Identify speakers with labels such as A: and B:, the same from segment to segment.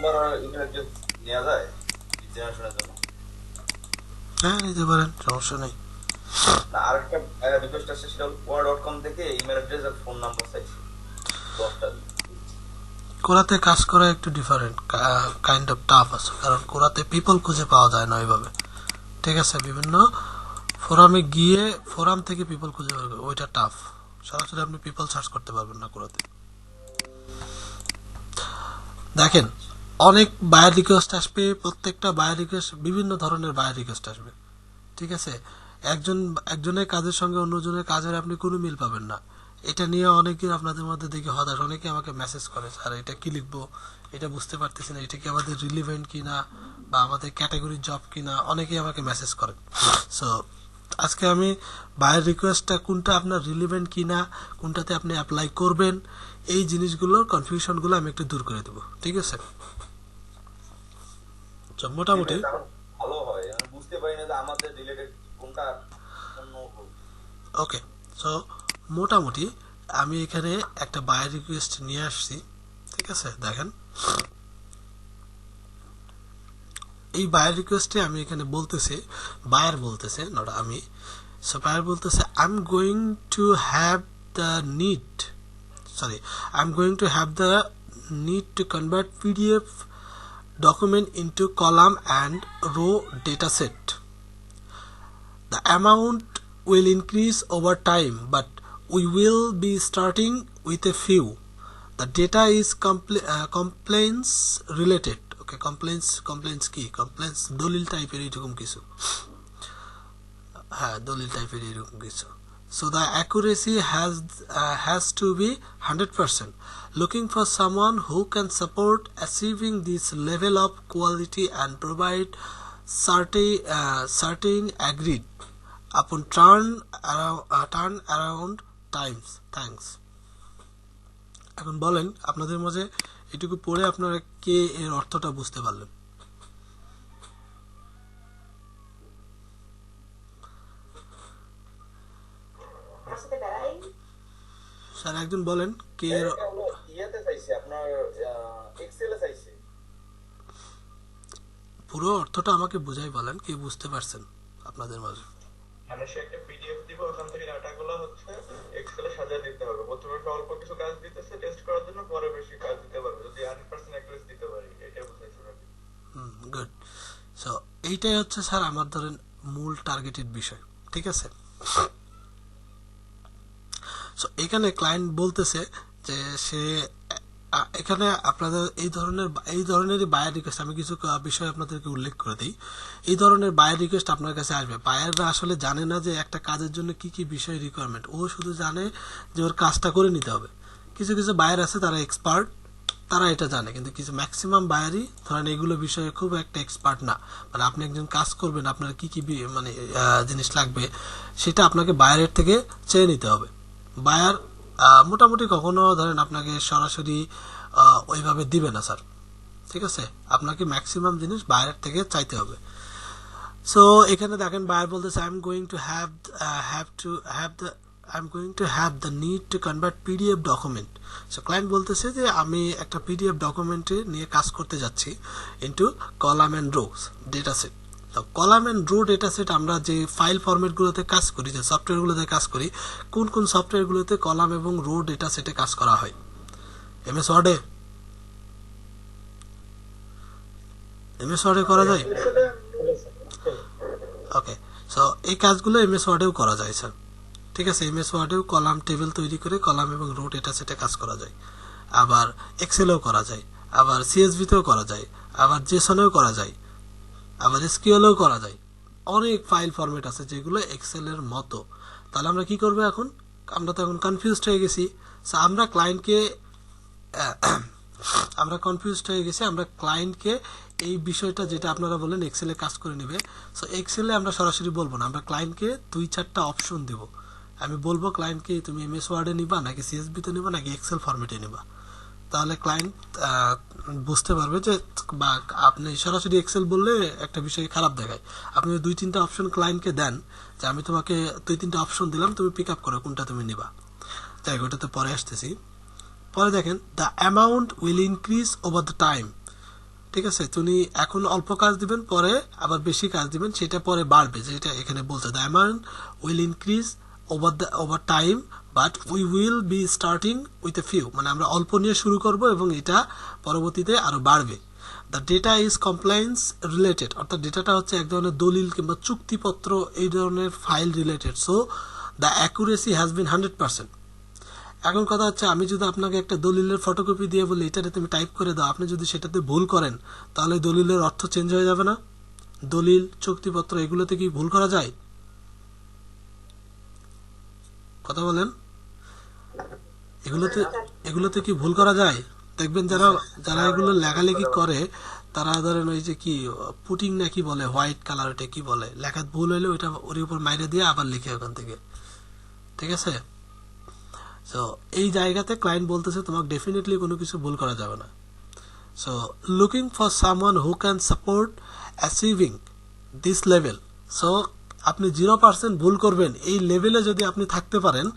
A: Number আর email address নেওয়া যায় জেনারেশনের জন্য?
B: হ্যাঁ, নিতে পারেন, সমস্যা নেই।
A: না, আরেকটা রিকোয়েস্ট আসছে, সেটা হল quora.com থেকে ইমেল অ্যাড্রেস আর ফোন নাম্বার চাইছি 10টা।
B: কোরাতে কাজ করা একটু ডিফারেন্ট, কাইন্ড অফ টাফ আছে, কারণ কোরাতে পিপল খুঁজে পাওয়া যায় না ওইভাবে। ঠিক আছে, বিভিন্ন ফোরামে গিয়ে ফোরাম থেকে পিপল খুঁজে পাবে, ওইটা টাফ। সরাসরি আপনি পিপল সার্চ করতে পারবেন না কোরাতে। দেখেন, অনেক বায়ার রিকোয়েস্ট আসবে, প্রত্যেকটা বায়ার রিকোয়েস্ট বিভিন্ন ধরনের বায়ার রিকোয়েস্ট আসবে। ঠিক আছে, একজনের কাজের সঙ্গে অন্যজনের কাজের আপনি কোনো মিল পাবেন না। এটা নিয়ে অনেকে আপনাদের মধ্যে দেখে হতাশ, অনেকে আমাকে মেসেজ করে, স্যার এটা কি লিখবো, এটা বুঝতে পারতেছি না, এটা কি আমাদের রিলিভেন্ট কিনা বা আমাদের ক্যাটাগরি জব কিনা, অনেকেই আমাকে মেসেজ করেন। সো আজকে আমি বায়ার রিকোয়েস্টটা কোনটা আপনার রিলিভেন্ট কিনা, কোনটাতে আপনি অ্যাপ্লাই করবেন, এই জিনিসগুলোর কনফিউশনগুলো আমি একটু দূর করে দেবো। ঠিক আছে, মোটামুটি
A: ভালো হয়, আমি বুঝতে পারি না যে আমাদের রিলেটেড কোনটা অন্য।
B: ওকে, সো মোটামুটি আমি এখানে একটা বায়ার রিকোয়েস্ট নিয়ে আসছি। ঠিক আছে, দেখেন এই বায়ার রিকোয়েস্টে আমি এখানে বলতেছি, বায়ার বলতেছে, নট আমি। সো বায়ার বলতেছে I am going to have the need, sorry, I'm going to have the need to convert PDF document into column and row dataset. The amount will increase over time, but we will be starting with a few. The data is complaints related. Okay, complaints কি, complaints দলিল টাইপের এরকম কিছু, হ্যাঁ দলিল টাইপের এরকম কিছু। So the accuracy has to be 100%. Looking for someone who can support achieving this level of quality and provide certain agreed upon turn around times. Thanks. এখন বলেন আপনাদের মাঝে এটুকু পড়ে আপনারা কে এর অর্থটা বুঝতে পারলেন? স্যার একজন বলেন কে এর
A: ইয়াতে চাইছে, আপনার এক্সেলে চাইছে।
B: পুরো অর্থটা আমাকে বুঝাই বলেন, কে বুঝতে পারছেন আপনাদের মাঝে?
C: মানে সে একটা পিডিএফ দিব, ওখান থেকে ডাটাগুলো হচ্ছে এক্সেলে সাজিয়ে দিতে হবে। প্রথমে অল্প কিছু কাজ দিতেছে টেস্ট করার জন্য, পরে বেশি কাজ দিতে পারবে যদি 100% অ্যাকুরেসি দিতে পারি। এটা বুঝাইছো নাকি?
B: গুড। সো এইটাই হচ্ছে স্যার আমার ধরেন মূল টার্গেটেড বিষয়। ঠিক আছে, সো এখানে ক্লায়েন্ট বলতেছে যে সে এখানে আপনাদের এই ধরনেরই বায়ার রিকোয়েস্ট, আমি কিছু বিষয় আপনাদেরকে উল্লেখ করে দিই। এই ধরনের বায়ার রিকোয়েস্ট আপনার কাছে আসবে। বায়াররা আসলে জানে না যে একটা কাজের জন্য কি কি বিষয় রিকোয়ারমেন্ট, ও শুধু জানে যে ওর কাজটা করে নিতে হবে। কিছু কিছু বায়ার আছে তারা এক্সপার্ট, তারা এটা জানে, কিন্তু কিছু ম্যাক্সিমাম বায়ারই ধরেন এগুলো বিষয়ে খুব একটা এক্সপার্ট না। মানে আপনি একজন কাজ করবেন, আপনার কি কি মানে জিনিস লাগবে সেটা আপনাকে বায়ারের থেকে চেয়ে নিতে হবে। বায়ার মোটামুটি কখনো ধরেন আপনাকে সরাসরি ওইভাবে দিবে না স্যার। ঠিক আছে, আপনাকে ম্যাক্সিমাম জিনিস বায়ারের থেকে চাইতে হবে। সো এখানে দেখেন বায়ার বলতেছে I am going to have the need to convert PDF document. So client বলতেছে যে আমি একটা পিডিএফ ডকুমেন্টে নিয়ে কাজ করতে যাচ্ছি into column and rows data set. তো column and row data set আমরা যে ফাইল ফরম্যাটগুলোতে কাজ করি, যে সফটওয়্যারগুলোতে কাজ করি, কোন কোন সফটওয়্যারগুলোতে কলাম এবং রো ডেটা সেটে কাজ করা হয়? এমএস ওয়ার্ডে করা যায়। ওকে, সো এই কাজগুলো এমএস ওয়ার্ডেও করা যায় স্যার। ঠিক আছে, এমএস ওয়ার্ডেও কলাম টেবিল তৈরি করে কলাম এবং রো ডেটা সেটে কাজ করা যায়, আবার এক্সেলেও করা যায়, আবার সিএসভিতেও করা যায়, আবার জেসনেও করা যায়, আবার এসকিউএলও করা যায়। অনেক ফাইল ফরম্যাট আছে যেগুলো এক্সেলের মতো। তাহলে আমরা কি করবো এখন? আমরা তো এখন কনফিউজড হয়ে গেছি। আমরা ক্লায়েন্টকে এই বিষয়টা যেটা আপনারা বলেন এক্সেলে কাজ করে নেবে, সো এক্সেলে আমরা সরাসরি বলবো না, আমরা ক্লায়েন্টকে 2-4টা অপশন দেব। আমি বলবো ক্লায়েন্টকে তুমি এমএস ওয়ার্ডে নিবা নাকি সিএসভিতে নিবা নাকি এক্সেল ফরম্যাটে নিবা। তাহলে ক্লায়েন্ট বুঝতে পারবে যে, বা আপনি সরাসরি এক্সেল বললে একটা বিষয় খারাপ দেখায়। আপনি 2-3টা অপশন ক্লায়েন্টকে দেন যে আমি তোমাকে 2-3টা অপশন দিলাম, তুমি পিক আপ করো কোনটা তুমি নিবা। তাই ওটা তো পরে আসতেছি। পরে দেখেন the amount will increase over the time, ঠিক আছে, তুমি এখন অল্প কাজ দিবেন, পরে আবার বেশি কাজ দিবেন, সেটা পরে বাড়বে, যেটা এখানে বলছে the amount will increase over time but we will be starting with a few, মানে আমরা অল্প নিয়ে শুরু করব এবং এটা পরবর্তীতে আরো বাড়বে। The data is compliance related, অর্থাৎ ডেটাটা হচ্ছে এক ধরনের দলিল কিংবা চুক্তিপত্র, এই ধরনের file related, so the accuracy has been 100%। এখন কথা হচ্ছে, আমি যদি আপনাকে একটা দলিলের ফটোকপি দিয়ে বলি এটাতে তুমি টাইপ করে দাও, আপনি যদি সেটাতে ভুল করেন তাহলে দলিলের অর্থ চেঞ্জ হয়ে যাবে না? দলিল, চুক্তিপত্র এগুলোতে কি ভুল করা যায়? কথা বলেন, এগুলোতে কি ভুল করা যায়? দেখবেন যারা এগুলো লেখালেখি করে তারা ধরেন ওই যে কি পুটিং না কি বলে, হোয়াইট কালার, ওটা কি বলে, লেখাত ভুল হইলে ওইটা ওর উপর মাইরে দিয়ে আবার লিখে ওখান থেকে, ঠিক আছে? সো এই জায়গাতে ক্লায়েন্ট বলতেছে তোমাকে ডেফিনেটলি কোনো কিছু ভুল করা যাবে না। So looking for someone who can support achieving this level, so আপনি 0% ভুল করবেন এই লেভেলে যদি আপনি থাকতে পারেন।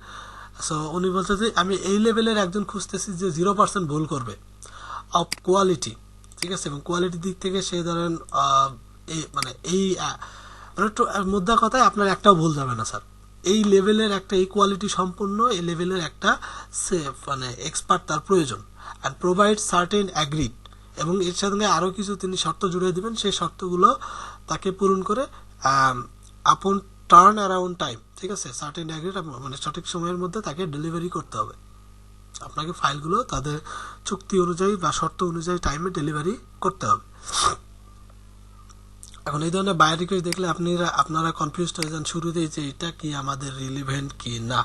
B: সো উনি বলছে যে আমি এই লেভেলের একজন খুঁজতেছি যে 0% ভুল করবে অফ কোয়ালিটি, ঠিক আছে, এবং কোয়ালিটির দিক থেকে সে ধরেন মানে একটু মুদ্রা কথায় আপনার একটাও ভুল যাবে না স্যার, এই লেভেলের একটা, এই কোয়ালিটি সম্পূর্ণ এই লেভেলের একটা মানে এক্সপার্ট তার প্রয়োজন। অ্যান্ড প্রোভাইড সার্টেন অ্যাগ্রিড, এবং এর সঙ্গে আরো কিছু তিনি শর্ত জুড়ে দিবেন, সেই শর্তগুলো তাকে পূরণ করে আপন টার্ন অ্যারাউন্ড টাইম, ঠিক আছে, সার্টেন অ্যাগ্রিড, মানে সঠিক সময়ের মধ্যে তাকে ডেলিভারি করতে হবে, আপনাকে ফাইলগুলো তাদের চুক্তি অনুযায়ী বা শর্ত অনুযায়ী টাইমে ডেলিভারি করতে হবে। এখন এই ধরনের বায়ার রিকোয়েস্ট দেখলে আপনারা কনফিউজড হয়ে যান শুরুতেই যে এটা কি আমাদের রিলিভেন্ট কি না।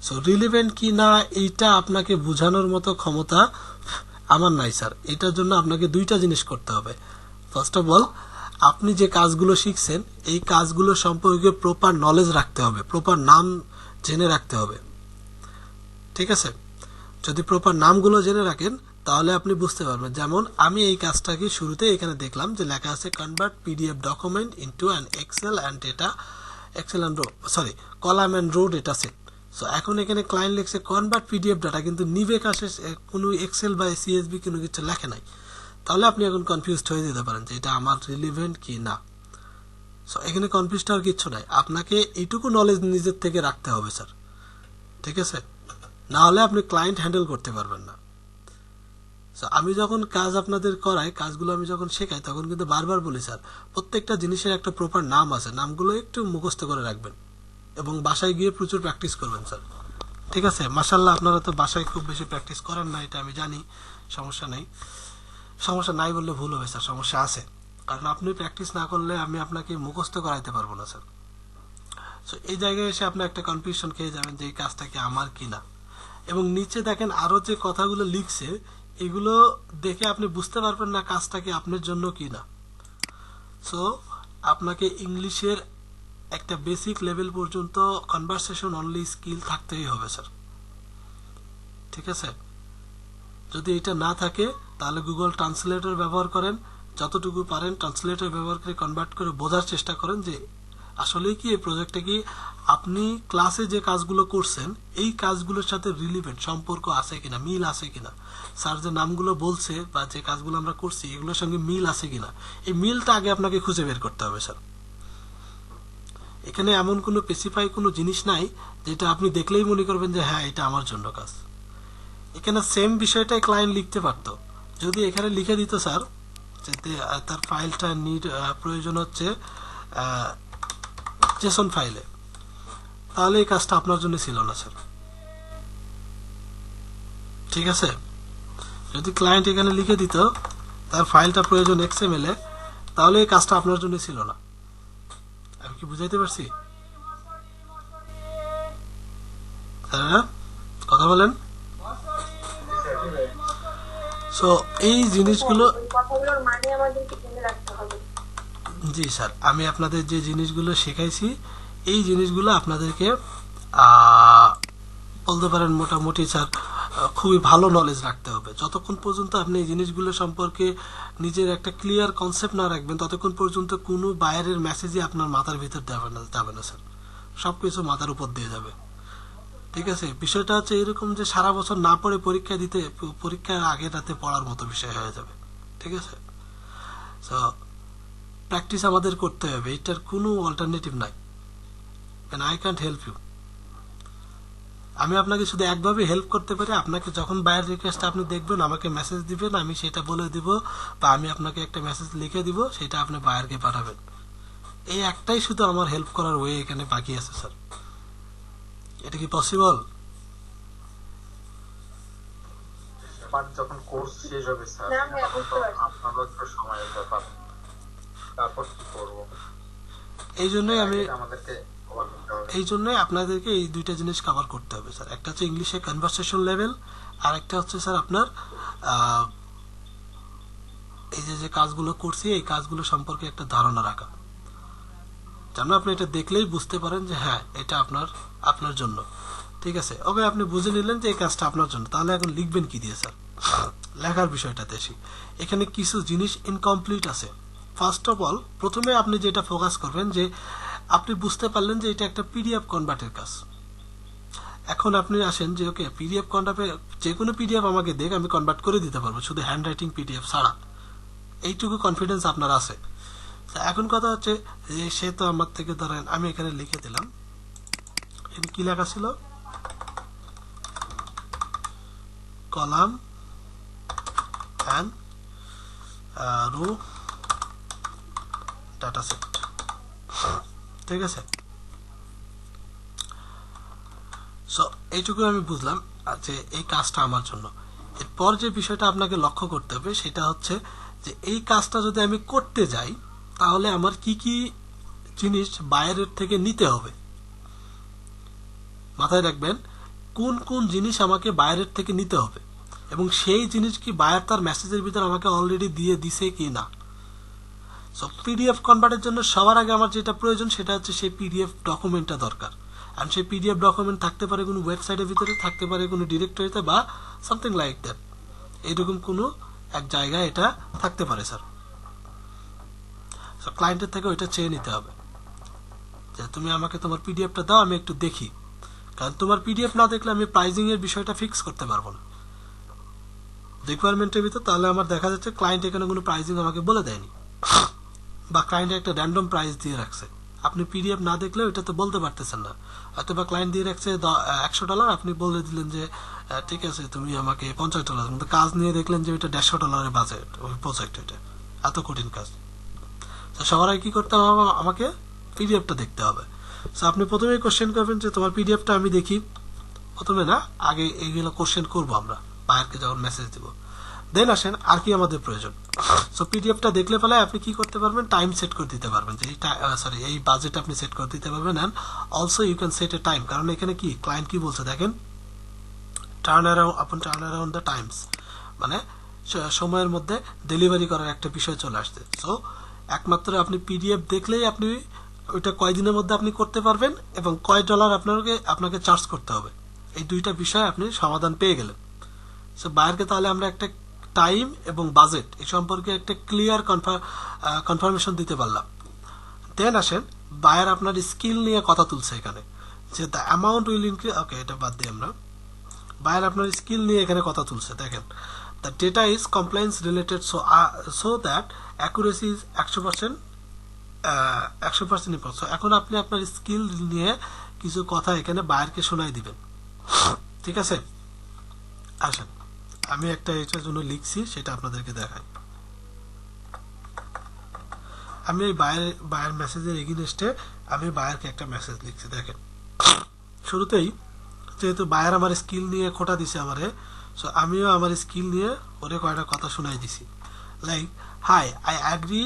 B: সো রিলিভেন্ট কি না এইটা আপনাকে বোঝানোর মতো ক্ষমতা আমার নাই স্যার। এটার জন্য আপনাকে দুইটা জিনিস করতে হবে। ফার্স্ট অফ অল, আপনি যে কাজগুলো শিখছেন এই কাজগুলো সম্পর্কে প্রপার নলেজ রাখতে হবে, প্রপার নাম জেনে রাখতে হবে, ঠিক আছে? যদি প্রপার নামগুলো জেনে রাখেন তাহলে আপনি বুঝতে পারবেন। যেমন আমি এই কাজটাকে শুরুতে এখানে দেখলাম যে লেখা আছে convert PDF document into an Excel and data, Excel and column and row data set. So এখন এখানে ক্লায়েন্ট লিখছে কনভার্ট পিডিএফ ডাটা, কিন্তু নিবে কাছে কোনো এক্সেল বা সিএসবি কোনো কিছু লেখে নাই। তাহলে আপনি এখন কনফিউজড হয়ে যেতে পারেন যে এটা আমার রিলিভেন্ট কি না। সো এখানে কনফিউজড হওয়ার কিছু নাই, আপনাকে এইটুকু নলেজ নিজের থেকে রাখতে হবে স্যার, ঠিক আছে? না হলে আপনি ক্লায়েন্ট হ্যান্ডেল করতে পারবেন না। আমি যখন কাজ আপনাদের করাই, কাজগুলো আমি যখন শেখাই, তখন কিন্তু বারবার বলি স্যার প্রত্যেকটা জিনিসের একটা প্রপার নাম আছে, নামগুলো একটু মুখস্থ করে রাখবেন এবং বাসায় গিয়ে প্রচুর প্র্যাকটিস করবেন স্যার, ঠিক আছে? মাশাআল্লাহ আপনারা তো বাসায় খুব বেশি প্র্যাকটিস করেন না, এটা আমি জানি, সমস্যা নাই, সমস্যা নাই বললে ভুল হবে স্যার, সমস্যা আছে, কারণ আপনি প্র্যাকটিস না করলে আমি আপনাকে মুখস্থ করাইতে পারবো না স্যার। সো এই জায়গায় এসে আপনি একটা কনফিউশন খেয়ে যাবেন যে এই কাজটা কি আমার কিনা। এবং নিচে দেখেন আরো যে কথাগুলো লিখছে এগুলো দেখে আপনি বুঝতে পারবেন না কাজটা কি আপনার জন্য কিনা। সো আপনাকে ইংলিশের একটা বেসিক লেভেল পর্যন্ত কনভারসেশন অনলি স্কিল থাকতেই হবে স্যার, ঠিক আছে? যদি এটা না থাকে তাহলে গুগল ট্রান্সলেটর ব্যবহার করেন, যতটুকু পারেন ট্রান্সলেটর ব্যবহার করে কনভার্ট করে বোঝার চেষ্টা করেন যে আসলে কি এই প্রজেক্টে কি আপনি ক্লাসে যে কাজগুলো করছেন এই কাজগুলোর সাথে রিলেভেন্ট সম্পর্ক আছে কিনা, মিল আছে কিনা, স্যার যে নামগুলো বলছে বা যে কাজগুলো আমরা করছি এগুলোর সঙ্গে মিল আছে কিনা, এই মিলটা আগে আপনাকে খুঁজে বের করতে হবে স্যার। এখানে এমন কোনো স্পেসিফাই কোনো জিনিস নাই যেটা আপনি দেখলেই মনে করবেন যে হ্যাঁ এটা আমার জন্য কাজ। এখানে সেম বিষয়টাই ক্লায়েন্ট লিখতে পারতো, যদি এখানে লিখে দিত স্যার যে তার ফাইলটা প্রয়োজন হচ্ছে জেসন ফাইলে, তাহলে এই কাজটা আপনার জন্য ছিল না স্যার, ঠিক আছে? যদি ক্লায়েন্ট এখানে লিখে দিত তার ফাইলটা প্রয়োজন এক্সএমএল এ, তাহলে এই কাজটা আপনার জন্য ছিল না। আমি কি বুঝাইতে পারছি? হ্যাঁ কথা বলেন। সো এই জিনিসগুলো, জি স্যার, আমি আপনাদের যে জিনিসগুলো শেখাইছি এই জিনিসগুলো আপনাদেরকে বলতে পারেন মোটামুটি স্যার খুবই ভালো নলেজ রাখতে হবে। যতক্ষণ পর্যন্ত আপনি এই জিনিসগুলো সম্পর্কে নিজের একটা ক্লিয়ার কনসেপ্ট না রাখবেন ততক্ষণ পর্যন্ত কোনো বাইরের মেসেজই আপনার মাথার ভিতর যাবে না স্যার, সবকিছু মাথার উপর দিয়ে যাবে, ঠিক আছে? বিষয়টা হচ্ছে এরকম যে সারা বছর না পড়ে পরীক্ষার আগে রাতে পড়ার মতো বিষয় হয়ে যাবে, ঠিক আছে? সো প্র্যাকটিস আমাদের করতে হবে, এটার কোনো অল্টারনেটিভ নাই, and I can't help you. আমি আপনাকে শুধু একভাবে হেল্প করতে পারি, আপনাকে যখন বায়ার রিকোয়েস্ট আপনি দেখবেন আমাকে মেসেজ দিবেন, আমি সেটা বলে দিব, বা আমি আপনাকে একটা মেসেজ লিখে দিব, সেটা আপনি বায়ারকে পাঠাবেন। এই একটাই শুধু আমার হেল্প করার ওয়ে এখানে বাকি আছে স্যার। এটা কি পসিবল?
D: আমার যখন কোর্স শেষ হবে স্যার, তখন তো আপনারও একটু সময়ের ব্যাপার, তারপর কি করবো?
B: এই জন্যই আমি
D: আমাদেরকে cover করতে হবে।
B: এই জন্যই আপনাদেরকে এই দুইটা জিনিস কভার করতে হবে স্যার। একটা হচ্ছে ইংলিশে কনভারসেশন লেভেল, আর একটা হচ্ছে স্যার আপনার এই যে যে কাজগুলো করছি এই কাজগুলো সম্পর্কে একটা ধারণা রাখা, যেন আপনি এটা দেখলেই বুঝতে পারেন যে হ্যাঁ এটা আপনার জন্য। ঠিক আছে, ওকে, আপনি বুঝে নিলেন যে এই কাজটা আপনার জন্য, তাহলে এখন লিখবেন কি দিয়ে স্যার? লেখার বিষয়টাতে আসি। এখানে কিছু জিনিস ইনকমপ্লিট আছে। ফার্স্ট অফ অল, প্রথমে আপনি যেটা ফোকাস করবেন যে আপনি বুঝতে পারলেন যে এটা একটা পিডিএফ কনভার্টের কাজ। এখন আপনি আসেন যে ওকে পিডিএফ কনভার্টে, যে কোনো পিডিএফ আমাকে দেখ, আমি কনভার্ট করে দিতে পারবো, শুধু হ্যান্ড রাইটিং পিডিএফ ছাড়া। এইটুকু কনফিডেন্স আপনার আছে। এখন কথা হচ্ছে যে সে তো আমার থেকে, ধরেন আমি এখানে লিখে দিলাম, এখানে কি লেখা ছিল, column and rho data set. ঠিক আছে, সো এইটুকু আমি বুঝলাম যে এই কাজটা আমার জন্য। এরপর যে বিষয়টা আপনাকে লক্ষ্য করতে হবে সেটা হচ্ছে যে এই কাজটা যদি আমি করতে যাই তাহলে আমার কি কি জিনিস বাইরের থেকে নিতে হবে। মাথায় রাখবেন কোন কোন জিনিস আমাকে বাইরের থেকে নিতে হবে, এবং সেই জিনিস কি বায়ার তার মেসেজের ভিতর আমাকে অলরেডি দিয়ে দিছে কি না। সো পিডিএফ কনভার্টের জন্য সবার আগে আমার যেটা প্রয়োজন সেটা হচ্ছে সেই পিডিএফ ডকুমেন্টটা দরকার। আর সেই পিডিএফ ডকুমেন্ট থাকতে পারে কোনো ওয়েবসাইটের ভিতরে, থাকতে পারে কোনো ডিরেক্টরিতে, বা সামথিং লাইক দ্যাট, এইরকম কোনো এক জায়গায় এটা থাকতে পারে স্যার। সো ক্লায়েন্টের থেকে ওইটা চেয়ে নিতে হবে যে তুমি আমাকে তোমার পিডিএফটা দাও, আমি একটু দেখি, কারণ তোমার পিডিএফ না দেখলে আমি প্রাইজিং এর বিষয়টা ফিক্স করতে পারবো না রিকোয়ারমেন্টের ভিতর। তাহলে আমার দেখা যাচ্ছে ক্লায়েন্ট এখানে কোনো প্রাইজিং আমাকে বলে দেয়নি, বা ক্লায়েন্ট একটা র্যান্ডম প্রাইস দিয়ে রাখছে, আপনি পিডিএফ না দেখলে ওইটা তো বলতে পারতেছেন না। হয়তো বা ক্লায়েন্ট দিয়ে রাখছে $100, আপনি বলে দিলেন যে ঠিক আছে তুমি আমাকে $50, কিন্তু কাজ নিয়ে দেখলেন যে ওইটা $150 বাজেট, ওই প্রজেক্ট, এটা এত কঠিন কাজ। তো সবার আগে কি করতে হবে, আমাকে পিডিএফটা দেখতে হবে। সো আপনি প্রথমেই কোশ্চেন করবেন যে তোমার পিডিএফটা আমি দেখি, প্রথমে না, আগে এইগুলো কোশ্চেন করবো আমরা বায়ারকে যখন মেসেজ দিব। দেন আসেন আর কি আমাদের প্রয়োজন। সো পিডিএফটা দেখলে ফেলে আপনি কি করতে পারবেন, টাইম সেট করে দিতে পারবেন, যে এই বাজেট আপনি সেট করে দিতে পারবেন। And also you can set a time, কারণ এখানে কি ক্লায়েন্ট কি বলছে দেখেন, টার্ন অ্যারাউন্ড দ্য টাইমস, মানে সময়ের মধ্যে ডেলিভারি করার একটা বিষয় চলে আসছে। সো একমাত্র আপনি পিডিএফ দেখলেই আপনি ওইটা কয়দিনের মধ্যে আপনি করতে পারবেন এবং কয় ডলার আপনাকে চার্জ করতে হবে, এই দুইটা বিষয় আপনি সমাধান পেয়ে গেলেন। সো বায়ারকে তাহলে আমরা একটা টাইম এবং বাজেট এই সম্পর্কে একটা ক্লিয়ার কনফার্মেশন দিতে পারলাম। দেন আসেন বায়ার আপনার স্কিল নিয়ে কথা তুলছে এখানে, যে দ্য অ্যামাউন্ট উইল ইনক্রিজ, ওকে এটা বাদ দিই আমরা। বায়ার আপনার স্কিল নিয়ে এখানে কথা তুলছে, দেখেন the data is compliance related, so that accuracy is 100% important. এখন আপনি আপনার স্কিল নিয়ে কিছু কথা এখানে বায়ারকে শোনাই দিবেন। ঠিক আছে, আসেন আমি একটা এটার জন্য লিখছি, সেটা আপনাদেরকে দেখাই। আমি এই বায়ার মেসেজের এগেইনস্টে আমি বায়ারকে একটা মেসেজ লিখছি। দেখেন শুরুতেই যেহেতু বায়ার আমার স্কিল নিয়ে খোটা দিছে আমারে, সো আমিও আমার স্কিল নিয়ে ওরে কয়টা কথা শোনাই দিছি। Like, hi, I agree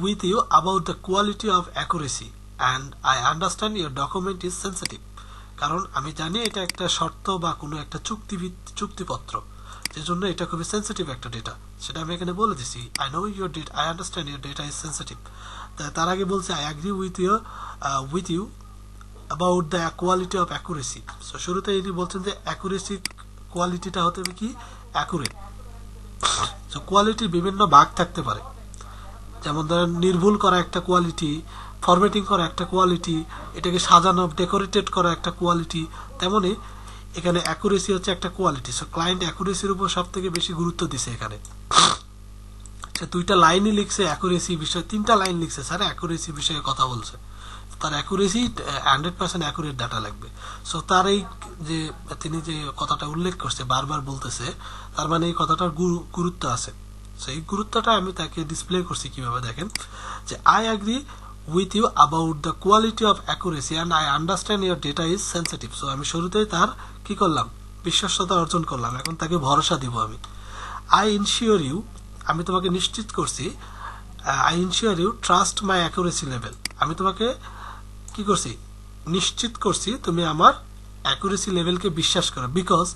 B: with you about the quality of accuracy and I understand your document is sensitive, কারণ আমি জানি এটা একটা শর্ত বা কোনো একটা চুক্তিপত্র, যে জন্য এটা খুবই সেন্সিটিভ একটা ডেটা, সেটা আমি এখানে বলে দিছি। I know your data, I understand your data is sensitive। তার আগে বলছে I agree with you about the quality of accuracy। So শুরুতে এটি বলছেন যে অ্যাকুরেসি কোয়ালিটিটা হতে হবে কি অ্যাকুরেট। সো কোয়ালিটির বিভিন্ন ভাগ থাকতে পারে, যেমন ধরেন নির্ভুল করা একটা কোয়ালিটি, ফরম্যাটিং করা একটা কোয়ালিটি, এটাকে সাজানো ডেকোরেটেড করা একটা কোয়ালিটি, তেমনি এখানে অ্যাকুরেসি হচ্ছে একটা কোয়ালিটি। সো ক্লায়েন্ট অ্যাকুরেসির উপর সব থেকে বেশি গুরুত্ব দিছে এখানে। সে 2টা লাইনই লিখছে অ্যাকুরেসি বিষয়ে, 3টা লাইন লিখছে স্যার অ্যাকুরেসি বিষয়ে কথা বলছে, তার অ্যাকুরেসি 100% অ্যাকুরেট ডাটা লাগবে। সো তার এই যে তিনি যে কথাটা উল্লেখ করছে বারবার বলতেছে, তার মানে এই কথাটার গুরুত্ব আছে। সো এই গুরুত্বটা আমি তাকে ডিসপ্লে করছি কিভাবে দেখেন, যে I agree with you about the quality of accuracy and I understand your data is sensitive. So আমি শুরুতেই তার কি করলাম, বিশ্বাসতা অর্জন করলাম, এখন তাকে ভরসা দিব আমি। আই ইনশিওর ইউ, আমি তোমাকে নিশ্চিত করছি, I ensure you trust my accuracy level, আমি তোমাকে কি করছি, নিশ্চিত করছি তুমি আমার অ্যাকুরেসি লেভেলকে বিশ্বাস করো, because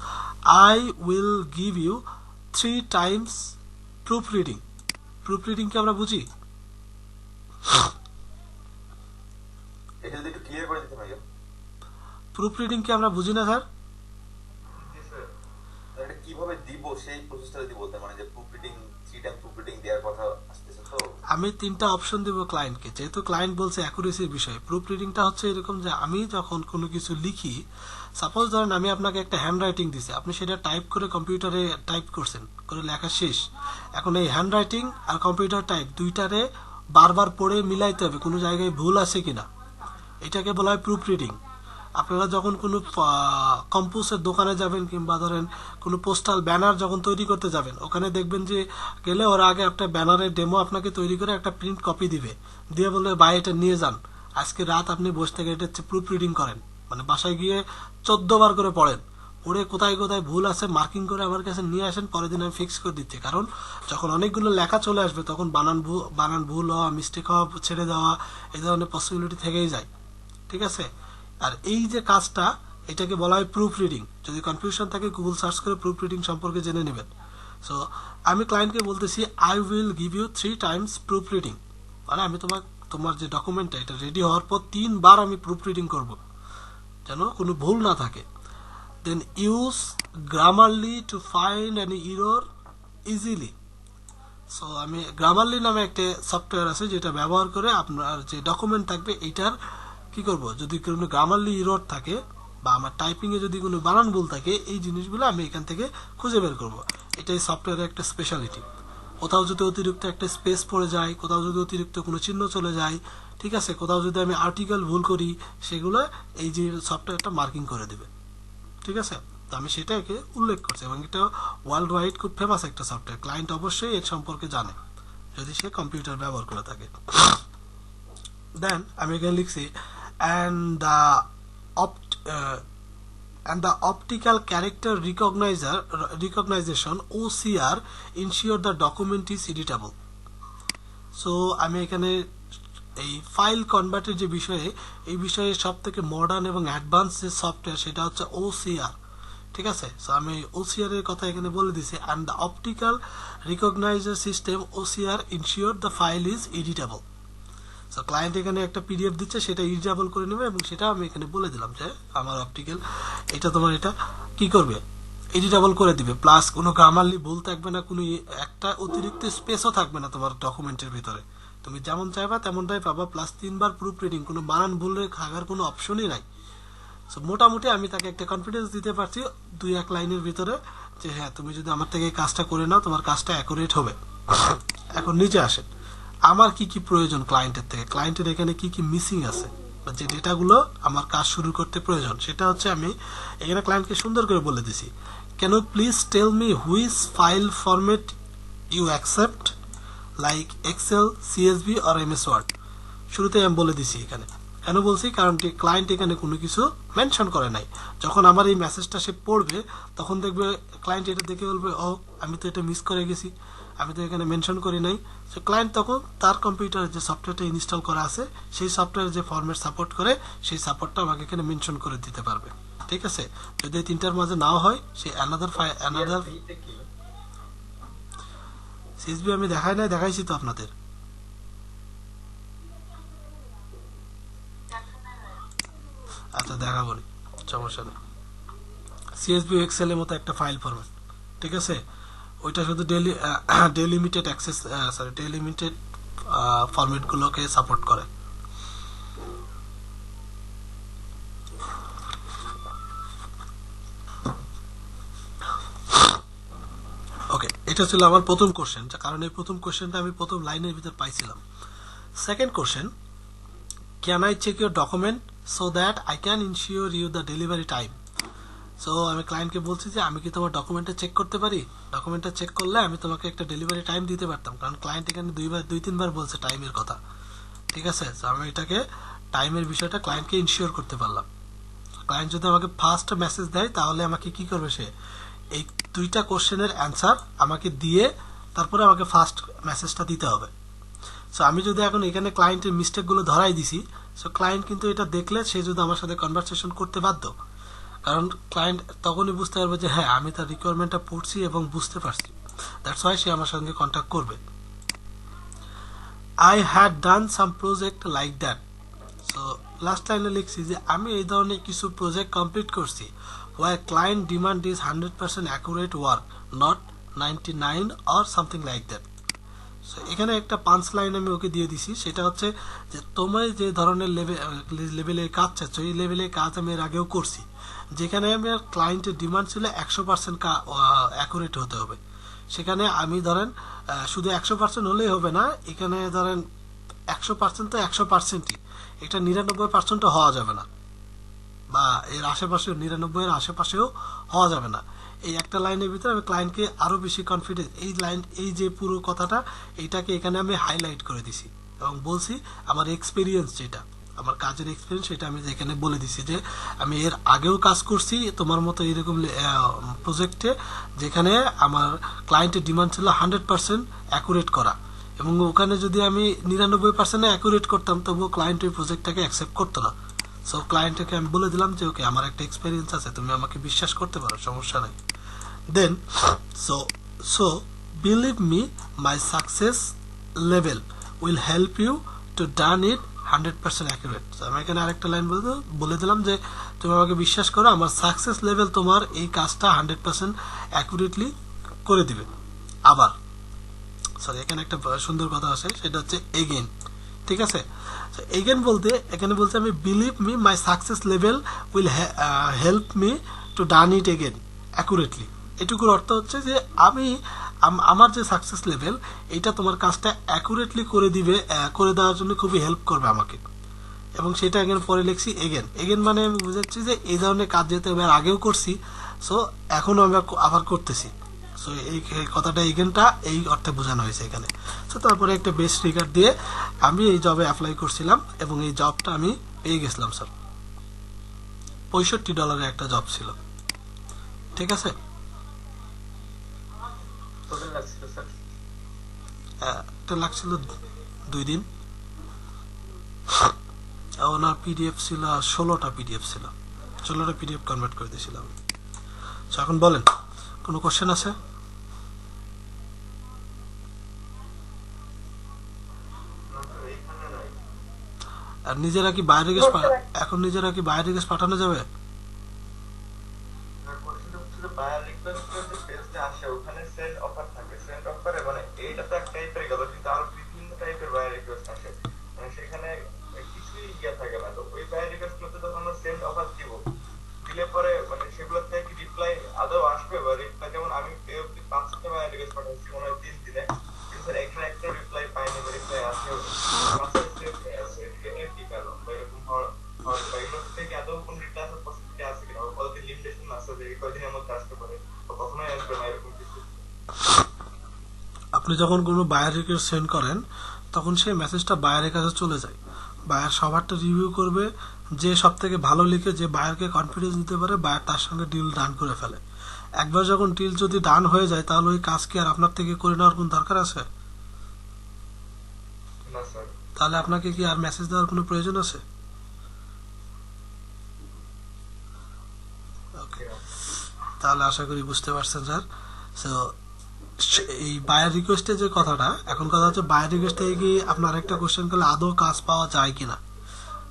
B: I will give you 3 times proof reading. Proof reading কি আমরা বুঝি?
A: এটা যদি একটু ক্লিয়ার করে দিতে ভাইয়া।
B: প্রুফ রিডিং কি আমরা বুঝি না স্যার?
C: জি স্যার।
A: এটা কিভাবে দিব সেই প্রসেসটা যদি বলতে, মানে যে proof reading 3 time proof reading দেওয়ার কথা আসতেছে তো।
B: আমি 3টা অপশন দিব ক্লায়েন্টকে, যেহেতু ক্লায়েন্ট বলছে অ্যাকুরেসির বিষয়ে। প্রুফ রিডিংটা হচ্ছে এরকম যে আমি যখন কোনো কিছু লিখি, সাপোজ ধরেন আমি আপনাকে একটা হ্যান্ড রাইটিং দিছি, আপনি সেটা টাইপ করে কম্পিউটারে টাইপ করছেন, করে লেখা শেষ। এখন এই হ্যান্ড রাইটিং আর কম্পিউটার টাইপ দুইটারে বারবার পড়ে মিলাইতে হবে কোনো জায়গায় ভুল আছে কিনা, এটাকে বলা হয় প্রুফ রিডিং। আপনারা যখন কোনো কম্পোজের দোকানে যাবেন কিংবা ধরেন কোনো পোস্টাল ব্যানার যখন তৈরি করতে যাবেন, ওখানে দেখবেন যে গেলে ওরা আগে একটা ব্যানারের ডেমো আপনাকে তৈরি করে একটা প্রিন্ট কপি দিবে, দিয়ে বলবে ভাই এটা নিয়ে যান, আজকে রাত আপনি বসে থেকে এটা প্রুফ রিডিং করেন, মানে বাসায় গিয়ে 14 বার করে পড়েন, পড়ে কোথায় কোথায় ভুল আছে মার্কিং করে আমার কাছে নিয়ে আসেন, পরের দিন আমি ফিক্স করে দিচ্ছি। কারণ যখন অনেকগুলো লেখা চলে আসবে তখন বানান ভুল হওয়া, মিস্টেক হওয়া, ছেড়ে দেওয়া, এই ধরনের পসিবিলিটি থেকেই যায়, ঠিক আছে। আর এই যে কাজটা, এটাকে বলা হয় প্রুফ রিডিং। যদি কনফিউশন থাকে গুগল সার্চ করে প্রুফ রিডিং সম্পর্কে জেনে নেবেন। সো আমি ক্লায়েন্টকে বলতেছি I will give you 3 times proof reading, মানে আমি তোমার যে ডকুমেন্টটা এটা রেডি হওয়ার পর 3 বার আমি প্রুফ রিডিং করব, যেন কোনো ভুল না থাকে। Then use Grammarly to find any error easily. So আমি গ্রামারলি নামে একটা সফটওয়্যার আছে যেটা ব্যবহার করে আপনার যে ডকুমেন্ট থাকবে এইটার কি করব, যদি কোনো গ্রামারলি এরর থাকে বা আমার টাইপিং এ যদি কোনো বানান ভুল থাকে, এই জিনিসগুলো আমি এখান থেকে খুঁজে বের করব। এটাই সফটওয়্যারের একটা স্পেশালিটি। কোথাও যদি অতিরিক্ত একটা স্পেস পড়ে যায়, কোথাও যদি অতিরিক্ত কোনো চিহ্ন চলে যায়, ঠিক আছে, কোথাও যদি আমি আর্টিকেল ভুল করি, সেগুলো এই যে সফটওয়্যারটা মার্কিং করে দিবে, ঠিক আছে। তো আমি সেটাকে উল্লেখ করছি, এবং এটা ওয়ার্ল্ড ওয়াইড খুব ফেমাস একটা সফটওয়্যার। ক্লায়েন্ট অবশ্যই এর সম্পর্কে জানে যদি সে কম্পিউটার ব্যবহার করে থাকে। দেন আমি এখানে লিখছি and the optical character recognition OCR ensure the document is editable. So আমি এখানে এই ফাইল কনভার্টের যে বিষয়ে, এই বিষয়ে সব থেকে মডার্ন এবং অ্যাডভান্স যে সফটওয়্যার সেটা হচ্ছে OCR, ঠিক আছে। সো আমি OCR এর কথা এখানে বলে দিছি, and the optical recognizer system OCR ensure the file is editable. So client এখানে একটা পিডিএফ দিচ্ছে, সেটা এডিটেবল করে নেবে, এবং সেটা আমি এখানে বলে দিলাম যে আমার অপটিক্যাল এটা তোমার এটা কি করবে, এডিটেবল করে দিবে, প্লাস কোনো গ্রামারলি ভুল থাকবে না, কোনো একটা অতিরিক্ত স্পেসও থাকবে না তোমার ডকুমেন্টের ভিতরে, তুমি যেমন চাইবা তেমনটাই পাবা, প্লাস 3 বার প্রুফ রিডিং, কোনো বানান ভুল থাকার কোনো অপশনই নাই। সো মোটামুটি আমি তাকে একটা কনফিডেন্স দিতে পারছি 2-1 লাইনের ভিতরে যে হ্যাঁ তুমি যদি আমার থেকে এই কাজটা করে নাও তোমার কাজটা অ্যাকুরেট হবে। এখন নিচে আসেন, আমার কি কি প্রয়োজন ক্লায়েন্টের থেকে, ক্লায়েন্টের এখানে কি কি মিসিং আছে, বা যে ডেটাগুলো আমার কাজ শুরু করতে প্রয়োজন, সেটা হচ্ছে আমি এখানে ক্লায়েন্টকে সুন্দর করে বলে দিছি, can you please tell me which file format you accept like Excel, CSV or MS Word. শুরুতে আমি বলে দিছি এখানে, কেন বলছি, কারণ ক্লায়েন্ট এখানে কোনো কিছু মেনশন করে নাই। যখন আমার এই মেসেজটা সে পড়বে তখন দেখবে ক্লায়েন্ট এটা দেখে বলবে ও আমি তো এটা মিস করে গেছি, আমি তো এখানে মেনশন করি নাই। সো ক্লায়েন্ট তখন তার কম্পিউটারে যে সফটওয়্যারটা ইনস্টল করা আছে সেই সফটওয়্যার যে ফরম্যাট সাপোর্ট করে সেই সাপোর্টটা আমাকে এখানে মেনশন করে দিতে পারবে, ঠিক আছে। যদি এই 3টার মাঝে নাও হয় সে অ্যানাদার সিএসবি আমি দেখাই নাই, দেখাইছি তো আপনাদের। আচ্ছা দেখাবো নি, সমস্যা নেই। সিএসবি এক্সেল এর মতো একটা ফাইল ফরম্যাট, ঠিক আছে। ওইটা শুধু ডেলিমিটেড অ্যাক্সেস ডেলিমিটেড ফরম্যাট গুলোকে সাপোর্ট করে। ওকে, এটা ছিল আমার প্রথম কোশ্চেন, কারণ এই প্রথম কোশ্চেনটা আমি প্রথম লাইনের ভিতর পাইছিলাম। Second question, can I check your document so that I can ensure you the delivery time. So আমি ক্লায়েন্টকে বলছি যে আমি কি তোমার ডকুমেন্টটা চেক করতে পারি, ডকুমেন্টটা চেক করলে আমি তোমাকে একটা ডেলিভারি টাইম দিতে পারতাম, কারণ ক্লায়েন্ট এখানে দুই তিনবার বলছে টাইমের কথা। ঠিক আছে, তো আমি এটাকে টাইমের বিষয়টা ক্লায়েন্টকে ইনশিওর করতে পারলাম। ক্লায়েন্ট যদি আমাকে ফার্স্ট মেসেজ দেয় তাহলে আমাকে কি করবে, সে এই দুইটা কোশ্চেনের অ্যান্সার আমাকে দিয়ে তারপরে আমাকে ফার্স্ট মেসেজটা দিতে হবে। সো আমি যদি এখন এখানে ক্লায়েন্টের মিস্টেকগুলো ধরাই দিছি, সো ক্লায়েন্ট কিন্তু এটা দেখলে সে যদি আমার সাথে কনভারসেশন করতে বাধ্য, কারণ ক্লায়েন্ট তখনই বুঝতে পারবে যে হ্যাঁ আমি তার রিকোয়ারমেন্টটা পড়ছি এবং বুঝতে পারছি, দ্যাটস ওয়াই সে আমার সঙ্গে কন্ট্যাক্ট করবে। I had done some project like that. So last লাইনে লিখছি যে আমি এই ধরনের কিছু প্রজেক্ট কমপ্লিট করছি, where client demand is 100% accurate work, not 99 or something like that. So এখানে একটা পাঁচ লাইন আমি ওকে দিয়ে দিছি, সেটা হচ্ছে যে তোমার যে ধরনের লেভেলের কাজ চাচ্ছ এই লেভেলের কাজ আমি এর আগেও করছি, যেখানে আমার ক্লায়েন্টের ডিমান্ড ছিল 100% অ্যাকুরেট হতে হবে। সেখানে আমি ধরেন শুধু 100% হলেই হবে না, এখানে ধরেন 100% তো 100%ই, এটা 99% হওয়া যাবে না, বা এর আশেপাশেও 99 এর আশেপাশেও হওয়া যাবে না। এই একটা লাইনের ভিতরে আমি ক্লায়েন্টকে আরো বেশি কনফিডেন্স, এই যে পুরো কথাটা এইটাকে এখানে আমি হাইলাইট করে দিছি এবং বলছি আমার এক্সপিরিয়েন্স, যেটা আমার কাজের এক্সপিরিয়েন্স সেটা আমি এখানে বলে দিছি যে আমি এর আগেও কাজ করছি তোমার মতো এরকম প্রজেক্টে, যেখানে আমার ক্লায়েন্টের ডিমান্ড ছিল 100% অ্যাকুরেট করা, এবং ওখানে যদি আমি 99% অ্যাকুরেট করতাম তবুও ক্লায়েন্ট ওই প্রজেক্টটাকে অ্যাকসেপ্ট করতো না। সো ক্লায়েন্টকে আমি বলে দিলাম যে ওকে আমার একটা এক্সপিরিয়েন্স আছে, তুমি আমাকে বিশ্বাস করতে পারো, সমস্যা নাই। Then so believe me my success level will help you to done it 100% accurate. আমি এখানে আরেকটা লাইন বলে দিলাম যে তুমি আমাকে বিশ্বাস করো, আমার সাকসেস লেভেল তোমার এই কাজটা 100% অ্যাকুরেটলি করে দিবে। আবার সরি, এখানে একটা সুন্দর কথা আছে, সেটা হচ্ছে এগেইন। ঠিক আছে, এগেন বলতে এখানে বলতে আমি believe me my success level will help me two done it again accurately. এটুকুর অর্থ হচ্ছে যে আমি আমার যে সাকসেস লেভেল এটা তোমার কাজটা অ্যাকুরেটলি করে দেওয়ার জন্য খুবই হেল্প করবে আমাকে, এবং সেটা এখানে পরে লিখছি এগেন। এগেন মানে আমি বুঝাচ্ছি যে এই ধরনের কাজ যেহেতু আমি আগেও করছি, সো এখনো আমরা আবার করতেছি। সো এই কথাটা এগেনটা এই অর্থে বোঝানো হয়েছে এখানে। সো তারপরে একটা বেস্ট রিগার্ড দিয়ে আমি এই জবে অ্যাপ্লাই করছিলাম এবং এই জবটা আমি পেয়ে গেছিলাম স্যার। $65 একটা জব ছিল। ঠিক আছে, এটা লাগছিল 2 দিন। ওনার পিডিএফ ছিল 16টা পিডিএফ ছিল, 16টা পিডিএফ কনভার্ট করে দিয়েছিলাম। এখন বলেন, কোনো কোশ্চেন আছে? আর নিজেরা কি বাইরে এখন নিজেরা কি বাইরে গেছে পাঠানো যাবে?
C: ওখানে সেন্ড অফার থাকে, সেন্ড অফারে মানে এইটা তো এক টাইপের গেল, কিন্তু আরো বিভিন্ন টাইপের বায়ার রিকোয়েস্ট আসে, মানে সেখানে কিছুই ইয়ে থাকে না। তো ওই বায়ার রিকোয়েস্ট করতে যখন আমরা সেন্ড অফার দিব, দিলে পরে মানে সেগুলো থেকে রিপ্লাই আদৌ আসবে, বা রিপ্লাই যেমন আমি 5টা বায়ার রিকোয়েস্ট পাঠাচ্ছি মনে হয় 3 দিনে, কিন্তু স্যার একটা রিপ্লাই পাইনি, বা রিপ্লাই আসেও কি কারণ, বা এরকম হওয়ার এগুলোর থেকে আদৌ কোন রিপ্লাই আসার পসিবিলিটি আছে কিনা, কতদিন লিমিটেশন আছে যে এই কয়দিনের মধ্যে আসতে পারে, কখনোই আসবে না এরকম কিছু?
B: আপনি যখন কোনো বায়ার রিকোয়েস্ট সেন্ড করেন তখন সেই মেসেজটা বায়ারের কাছে চলে যায়, বায়ার সবারটা রিভিউ করবে, যে সব থেকে ভালো লিখে যে বায়ারকে কনফিডেন্স দিতে পারে বায়ার তার সঙ্গে ডিল ডান করে ফেলে। একবার যখন ডিল যদি ডান হয়ে যায় তাহলে ওই কাজ কি আর আপনার থেকে করে নেওয়ার কোন দরকার আছে? তাহলে আপনাকে কি আর মেসেজ দেওয়ার কোনো প্রয়োজন আছে? তাহলে আশা করি বুঝতে পারছেন স্যার। সো এই বায়ার রিকোয়েস্টের যে কথাটা, এখন কথা হচ্ছে বায়ার রিকোয়েস্ট থেকে কি আপনার একটা কোশ্চেন করলে আদৌ কাজ পাওয়া যায় কিনা।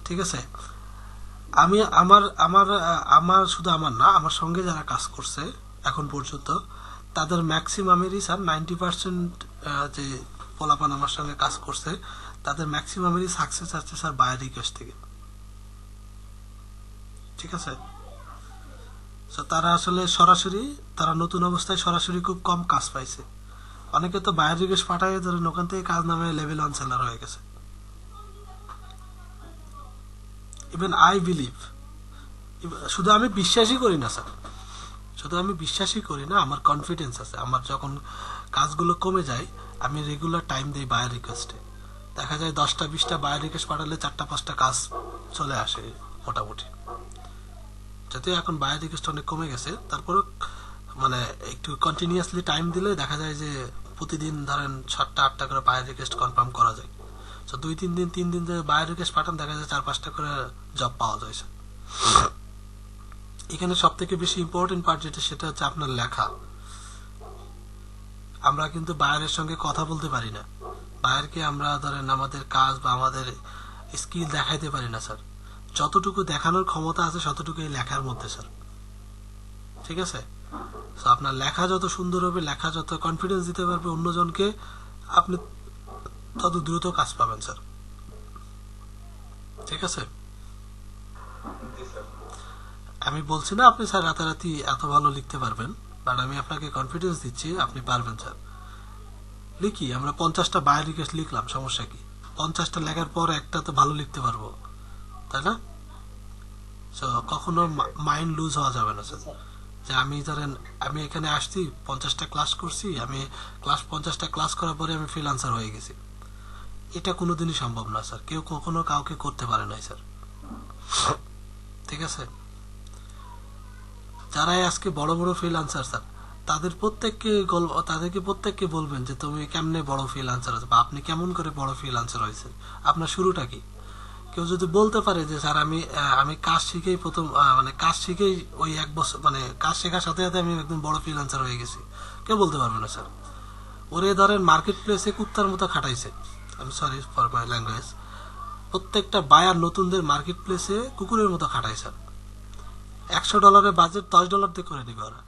B: ঠিক আছে, আমি আমার শুধু আমার না, আমার সঙ্গে যারা কাজ করছে এখন পর্যন্ত তাদের ম্যাক্সিমামেরই স্যার 90% যে পোলাপান আমার সঙ্গে কাজ করছে তাদের ম্যাক্সিমামেরই সাকসেস আছে স্যার বায়ার রিকোয়েস্ট থেকে। ঠিক আছে, তারা আসলে সরাসরি তারা নতুন অবস্থায় সরাসরি খুব কম কাজ পাইছে, অনেকে তো বায়ার রিকোয়েস্ট পাঠায় ধরেন ওখান থেকে কাজ নামে লেভেল 1 সেলার হয়ে গেছে। ইভেন আই বিলিভ, শুধু আমি বিশ্বাসই করি না স্যার, শুধু আমি বিশ্বাসই করি না, আমার কনফিডেন্স আছে। আমার যখন কাজগুলো কমে যায় আমি রেগুলার টাইম দিই বায়ার রিকোয়েস্টে, দেখা যায় 10টা 20টা বায়ার রিকোয়েস্ট পাঠালে 4টা 5টা কাজ চলে আসে মোটামুটি। যদিও এখন বায়ার রিকোয়েস্ট অনেক কমে গেছে, তারপরেও মানে একটু কন্টিনিউয়াসলি টাইম দিলে দেখা যায় যে প্রতিদিন ধরেন 7টা 8টা করে বায়ার রিকোয়েস্ট কনফার্ম করা যায়। তো 2-3 দিন 3 দিন ধরে বায়ার রিকোয়েস্ট পাঠান, দেখা যায় 4-5টা করে জব পাওয়া যায়। এখানে সব থেকে বেশি ইম্পর্টেন্ট পার্ট যেটা, সেটা হচ্ছে আপনার লেখা। আমরা কিন্তু বায়ারের সঙ্গে কথা বলতে পারি না, বায়ারকে আমরা ধরেন আমাদের কাজ বা আমাদের স্কিল দেখাইতে পারি না স্যার। যতটুকু দেখানোর ক্ষমতা আছে ততটুকু এই লেখার মধ্যে স্যার, ঠিক আছে? তো আপনার লেখা যত সুন্দর হবে, লেখা যত কনফিডেন্স দিতে পারবে অন্যজনকে, আপনি তত দ্রুত কাজ পাবেন স্যার, ঠিক আছে?
C: জি স্যার।
B: আমি বলছি না আপনি স্যার রাতারাতি এত ভালো লিখতে পারবেন, বাট আমি আপনাকে কনফিডেন্স দিচ্ছি আপনি পারবেন স্যার। লিখি আমরা 50টা বায়ার রিকোয়েস্ট লিখলাম, সমস্যা কি? 50টা লেখার পর একটা তো ভালো লিখতে পারবো, তাই না? তো কখনো মাইন্ড লুজ হওয়া যাবে না স্যার, যে আমি ধরেন আমি এখানে আসছি 50টা ক্লাস করছি, আমি 50টা ক্লাস করার পরে আমি ফ্রিল্যান্সার হয়ে গেছি, এটা কোনোদিনই সম্ভব না স্যার, কেউ কখনো কাউকে করতে পারে নাই স্যার, ঠিক আছে? যারাই আজকে বড় বড় ফ্রিল্যান্সার স্যার, তাদেরকে প্রত্যেককে বলবেন যে তুমি কেমনে বড় ফ্রিল্যান্সার আছে, বা আপনি কেমন করে বড় ফ্রিল্যান্সার হয়েছেন, আপনার শুরুটা কি? কেউ যদি বলতে পারে যে স্যার আমি কাজ শিখেই প্রথম মানে কাজ শিখেই ওই 1 বছর মানে কাজ শেখার সাথে সাথে আমি একদম বড় ফ্রিল্যান্সার হয়ে গেছি, কেউ বলতে পারবে না স্যার। ওরে ধরেন মার্কেট প্লেসে কুত্তার মতো খাটাইছে, আমি সরি ফর মাই ল্যাঙ্গুয়েজ, প্রত্যেকটা বায়ার নতুনদের মার্কেট প্লেসে কুকুরের মতো খাটাই স্যার। $100 বাজেট $10 দিয়ে করে দিবে ওরা,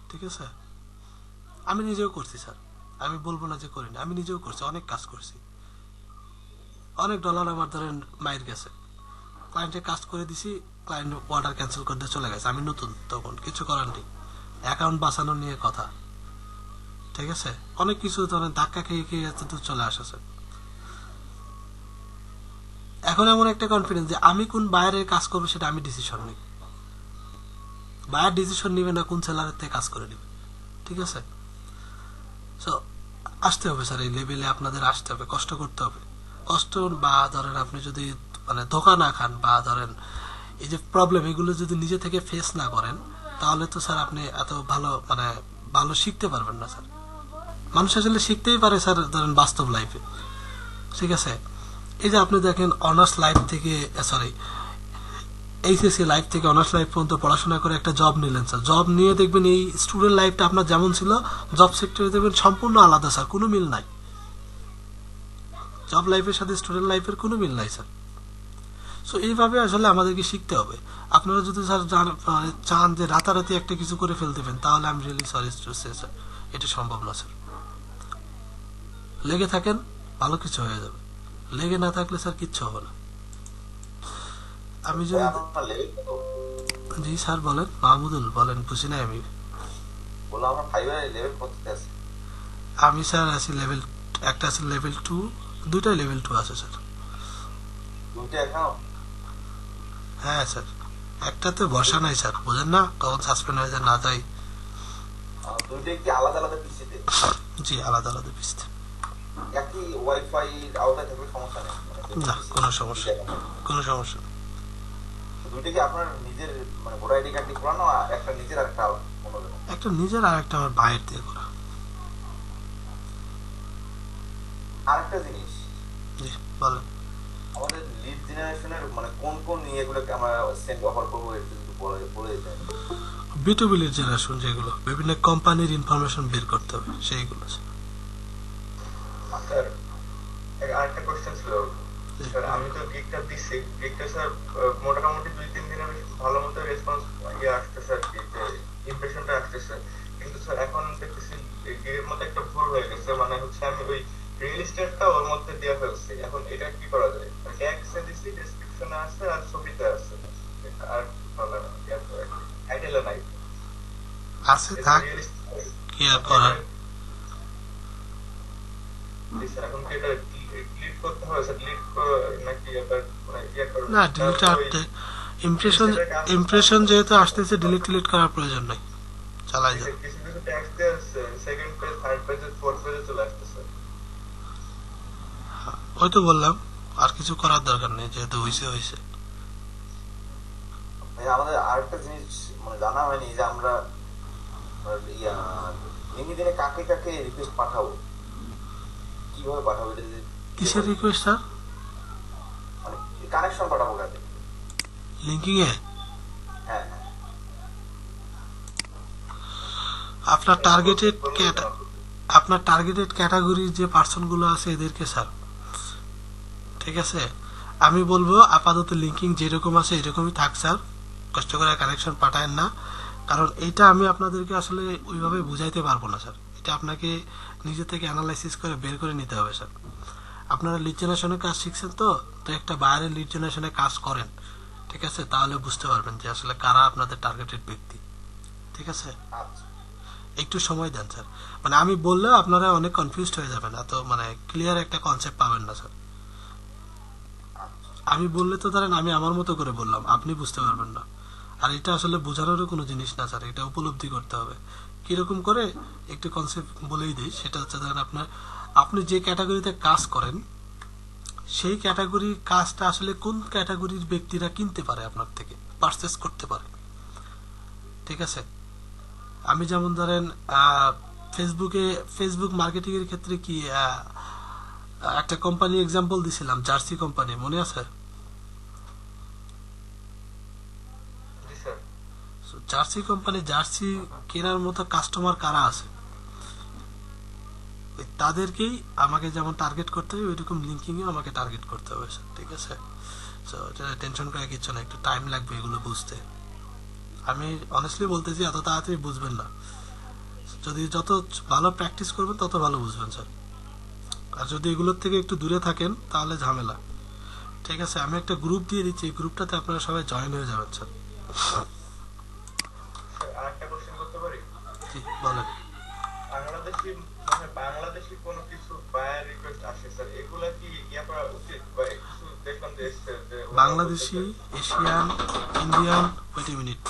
B: ঠিক আছে? আমি নিজেও করছি স্যার, আমি বলবো না যে করিনি, আমি নিজেও করছি, অনেক কাজ করছি, অনেক ডলার আমার ধরেন মাইর গেছে, ক্লায়েন্টে কাজ করে দিছি, ক্লায়েন্ট অর্ডার ক্যান্সেল করে দিয়ে চলে গেছে, আমি নতুন তখন কিছু করার নেই, অ্যাকাউন্ট বাঁচানো নিয়ে কথা, ঠিক আছে? অনেক কিছু ধরেন ধাক্কা খেয়ে খেয়ে এত দূর চলে আসে। এখন এমন একটা কনফিডেন্স যে আমি কোন বায়ারের কাজ করবো সেটা আমি ডিসিশন নিই, বায়ার ডিসিশন নিবে না কোন সেলারের থেকে কাজ করে নিবে, ঠিক আছে? সো আসতে হবে স্যার, এই লেভেলে আপনাদের আসতে হবে, কষ্ট করতে হবে। কষ্ট বা ধরেন আপনি যদি মানে ধোকা না খান, বা ধরেন এই যে প্রবলেম এগুলো যদি নিজে থেকে ফেস না করেন, তাহলে তো স্যার আপনি এত ভালো শিখতে পারবেন না স্যার। মানুষ আসলে শিখতেই পারে স্যার ধরেন বাস্তব লাইফে, ঠিক আছে? এই যে আপনি দেখেন অনার্স লাইফ থেকে এইচএসসি লাইফ থেকে অনার্স লাইফ পর্যন্ত পড়াশোনা করে একটা জব নিলেন স্যার, জব নিয়ে দেখবেন এই স্টুডেন্ট লাইফটা আপনার যেমন ছিল জব সেক্টরে দেখবেন সম্পূর্ণ আলাদা স্যার, কোনো মিল নাই, জব লাইফের সাথে স্টুডেন্ট লাইফের কোনো মিল নাই স্যার। সো এইভাবে আসলে আমাদেরকে শিখতে হবে। আপনারা যদি স্যার চান যে রাতারাতি একটা কিছু করে ফেলতেবেন, তাহলে আমি really sorry to say sir, এটা সম্ভব না স্যার। লেগে থাকেন, ভালো কিছু হয়ে যাবে, লেগে না থাকলে স্যার কিচ্ছু হবে না। আমি যদি
A: আমার লেভেল কত?
B: জি স্যার বলেন, মাহমুদুল বলেন, বুঝি নাই আমি।
A: বললাম আমার 5 এর লেভেল কততে আছে?
B: আমি স্যার আছি লেভেল, একটা আছে লেভেল 2, দুইটাই লেভেল 2 আছে স্যার।
A: দুটো অ্যাকাউন্ট?
B: হ্যাঁ স্যার, একটাতে বসা নাই স্যার, বোঝেন না, কখন সাসপেন্ড হয়ে যায় না যায়।
A: দুটোই কি আলাদা আলাদা পিসিতে?
B: জি আলাদা আলাদা পিসতে।
A: একই ওয়াইফাই আওতায় থাকলে সমস্যা নেই?
B: না কোনো সমস্যা, কোনো সমস্যা।
A: দুটো কি আপনার নিজের মানে ভোটার আইডি কার্ড দিয়ে করানো, আর একটা নিজের আর একটা অন্যরকম?
B: একটা নিজের আর একটা আমার বাইরের দিয়ে করা।
A: আরেকটা জিনিস,
B: জি বলেন।
A: আমাদের লিড জেনারেশনের মানে কোন কোন ইয়েগুলোকে আমরা সেন্ড অফার করবো একটু যদি বলে দিতেন।
B: বিটুবি লিড জেনারেশন, যেগুলো বিভিন্ন কোম্পানির ইনফরমেশন বের করতে হবে সেইগুলো।
C: স্যার আরেকটা কোশ্চেন ছিল স্যার, আমি তো গিগটা দিচ্ছি, গিগটা স্যার মোটামুটি 2-3 দিনের ভালো মতো রেসপন্স আসতেছে আর কি, যে ইমপ্রেশনটা আসতেছে, কিন্তু স্যার এখন দেখতেছি গিগের মধ্যে একটা ভুল হয়ে গেছে, মানে হচ্ছে আমি ওই রিয়েল এস্টেটটা ওর মধ্যে দিয়ে ফেলছি, এখন এটা কি করা যায়? ট্যাক্সে দিছি, ডেসক্রিপশনে আছে আর ছবিতে আছে, আর টাইটেলে নাই
B: আছে থাক, কি আর করার।
C: জি স্যার, এখন কি এটা ডিলিট করতে হবে স্যার? ডিলিট নাকি এটা মানে ইয়ে করবে?
B: না ডিলিট ইমপ্রেশন ইমপ্রেশন যেহেতু আসতেছে ডিলিট করার প্রয়োজন নাই, চালাই যান।
C: কিছু কিছু ট্যাক্স দিয়ে সেকেন্ড পেজ, থার্ড পেজে, ফোর্থ পেজে চলে আসতেছে।
B: ওই তো বললাম আর কিছু করার দরকার নেই, যেহেতু হয়েছে।
A: ভাই আমাদের আরেকটা জিনিস মানে জানা হয়নি যে আমরা লিঙ্কডইনে কাকে কাকে রিকোয়েস্ট পাঠাবো, কিভাবে পাঠাবো, এটা যদি
B: কিসের রিকোয়েস্ট স্যার?
A: মানে কানেকশন পাঠাবো কাকে?
B: লিঙ্কিং এ
A: হ্যাঁ হ্যাঁ
B: আপনার টার্গেটেড ক্যাটাগরির যে পার্সন গুলো আছে এদেরকে স্যার, ঠিক আছে। আমি বলবো আপাতত লিঙ্কিং যেরকম আছে এরকমই থাক স্যার, কষ্ট করে কানেকশন পাঠায়েন না, কারণ এটা আমি আপনাদেরকে আসলে ওইভাবে বুঝাইতে পারবো না স্যার। এটা আপনাকে নিজে থেকে অ্যানালাইসিস করে বের করে নিতে হবে স্যার। আপনারা লিড জেনারেশনের কাজ শিখছেন তো, তো একটা বাইরের লিড জেনারেশনে কাজ করেন, ঠিক আছে, তাহলে বুঝতে পারবেন যে আসলে কারা আপনাদের টার্গেটেড ব্যক্তি, ঠিক আছে।
A: আচ্ছা
B: একটু সময় দেন স্যার, মানে আমি বললে আপনারা অনেক কনফিউজড হয়ে যাবেন, এত মানে ক্লিয়ার একটা কনসেপ্ট পাবেন না স্যার। আমি বললে তো ধরেন আমি আমার মতো করে বললাম, আপনি বুঝতে পারবেন না। আর এটা আসলে বোঝানোরও কোনো জিনিস না স্যার, এটা উপলব্ধি করতে হবে। কিরকম করে একটু কনসেপ্ট বলেই দিই, সেটা হচ্ছে ধরেন আপনি যে ক্যাটাগরিতে কাজ করেন সেই ক্যাটাগরির কাজটা আসলে কোন ক্যাটাগরির ব্যক্তিরা কিনতে পারে আপনার থেকে, পারচেস করতে পারে, ঠিক আছে। আমি যেমন ধরেন ফেসবুক মার্কেটিং এর ক্ষেত্রে কি একটা কোম্পানি এক্সাম্পল দিছিলাম, জার্সি কোম্পানি, মনে আছে?
C: জি স্যার।
B: জার্সি কোম্পানি, জার্সি কেনার মতো কাস্টমার কারা আছে তাদেরকেই আমাকে যেমন টার্গেট করতে হবে, ওইরকম লিঙ্কিং এও আমাকে টার্গেট করতে হবে স্যার, ঠিক আছে। সো এটা টেনশন করার কিছু না, একটু টাইম লাগবে এগুলো বুঝতে। আমি অনেস্টলি বলতেছি এত তাড়াতাড়ি বুঝবেন না, যদি যত ভালো প্র্যাকটিস করবেন তত ভালো বুঝবেন স্যার। আর যদি এগুলোর থেকে একটু দূরে থাকেন তাহলে ঝামেলা, ঠিক আছে। আমি একটা গ্রুপ দিয়ে দিচ্ছি, এই গ্রুপটাতে আপনারা সবাই জয়েন হয়ে যাবেন স্যার।
C: স্যার আরেকটা কোশ্চেন করতে পারি?
B: জি বলেন।
C: বাংলাদেশি কোনো কিছু বায়ার রিকোয়েস্ট আসে স্যার, এগুলা কি ইয়া করা উচিত? বা কিছু দেখলাম যে এসছে যে
B: Bangladeshi, Asian, Indian, wait a minute,